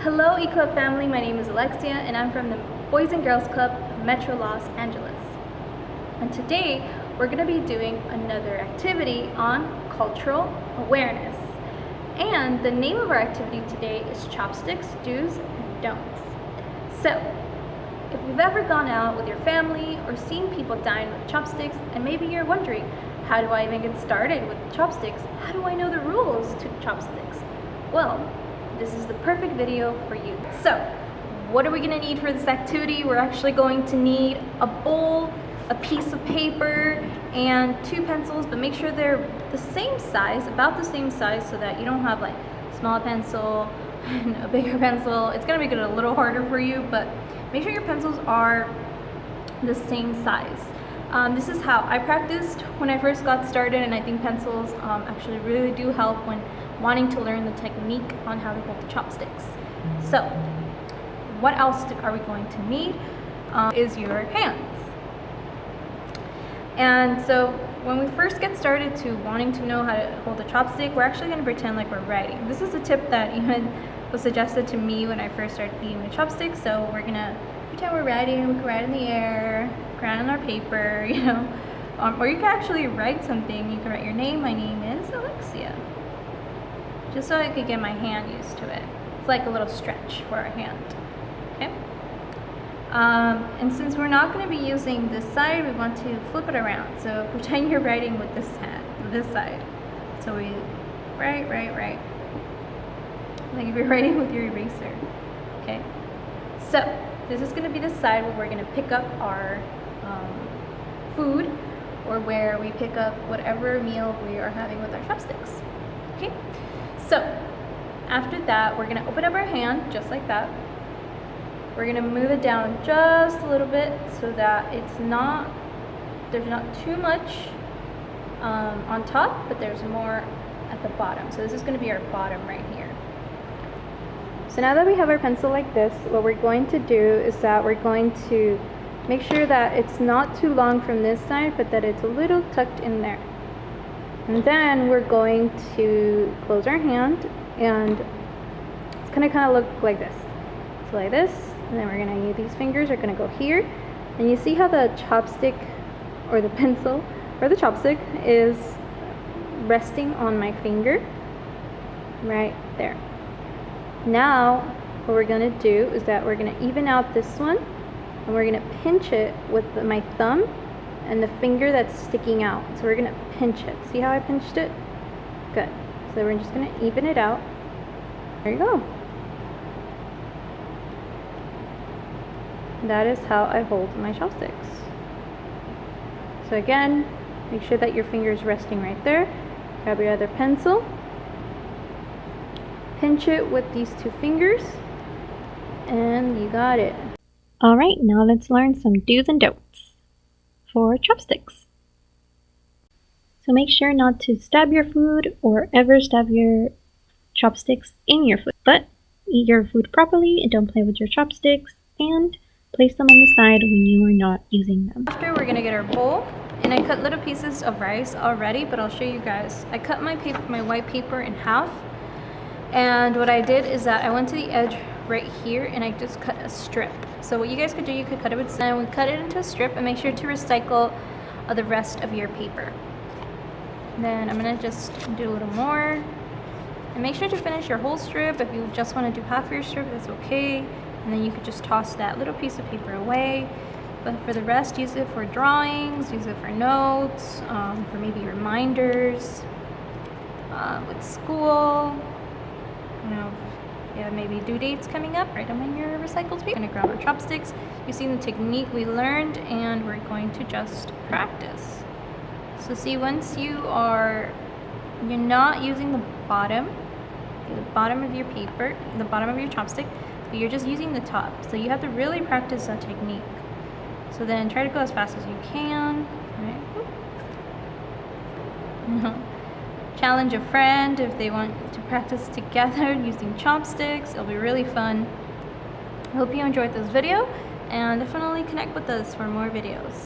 Hello E-Club family, my name is Alexia and I'm from the Boys and Girls Club of Metro Los Angeles. And today we're going to be doing another activity on cultural awareness. And the name of our activity today is Chopsticks, Do's and Don'ts. So, if you've ever gone out with your family or seen people dine with chopsticks, and maybe you're wondering, how do I even get started with chopsticks? How do I know the rules to chopsticks? Well, this is the perfect video for you. So, what are we gonna need for this activity? We're actually going to need a bowl, a piece of paper, and 2 pencils, but make sure they're the same size, about the same size, so that you don't have like a small pencil and a bigger pencil. It's gonna make it a little harder for you, but make sure your pencils are the same size. This is how I practiced when I first got started, and I think pencils actually really do help when wanting to learn the technique on how to hold the chopsticks. So, what else are we going to need is your hands. And so, when we first get started to wanting to know how to hold a chopstick, we're actually going to pretend like we're writing. This is a tip that even was suggested to me when I first started eating with chopsticks. So we're going to pretend we're writing. We can write in the air, write on our paper, you know. Or you can actually write something. You can write your name. My name is Alexia. Just so I could get my hand used to it. It's like a little stretch for our hand. Okay? And since we're not going to be using this side, we want to flip it around. So pretend you're writing with this hand, this side. So we write. Like if you're writing with your eraser. Okay? So this is going to be the side where we're going to pick up our food, or where we pick up whatever meal we are having with our chopsticks. Okay? So after that, we're going to open up our hand just like that. We're going to move it down just a little bit so that there's not too much on top, but there's more at the bottom. So this is going to be our bottom right here. So now that we have our pencil like this, what we're going to do is that we're going to make sure that it's not too long from this side, but that it's a little tucked in there. And then we're going to close our hand, and it's going to kind of look like this. So like this, and then we're going to use these fingers are going to go here. And you see how the chopstick, or the pencil, or the chopstick is resting on my finger? Right there. Now, what we're going to do is that we're going to even out this one, and we're going to pinch it with my thumb and the finger that's sticking out. So we're going to pinch it. See how I pinched it? Good. So we're just going to even it out. There you go. That is how I hold my chopsticks. So again, make sure that your finger is resting right there. Grab your other pencil. Pinch it with these 2 fingers. And you got it. Alright, now let's learn some do's and don'ts for chopsticks. So make sure not to stab your food or ever stab your chopsticks in your food. But eat your food properly and don't play with your chopsticks, and place them on the side when you are not using them. After, we're going to get our bowl, and I cut little pieces of rice already, but I'll show you guys. I cut my white paper in half, and what I did is that I went to the edge right here and I just cut a strip. So what you guys could do, you could cut it with, and we cut it into a strip, and make sure to recycle the rest of your paper. And then I'm going to just do a little more, and make sure to finish your whole strip. If you just want to do half of your strip, that's okay. And then you could just toss that little piece of paper away. But for the rest, use it for drawings, use it for notes, for maybe reminders with school. You know, yeah, maybe due dates coming up, write them in your recycled paper. We're gonna grab our chopsticks. You've seen the technique we learned, and we're going to just practice. So see, once you're not using the bottom of your paper, the bottom of your chopstick, but you're just using the top. So you have to really practice that technique. So then try to go as fast as you can, right? Challenge a friend if they want to practice together using chopsticks. It'll be really fun. I hope you enjoyed this video, and definitely connect with us for more videos.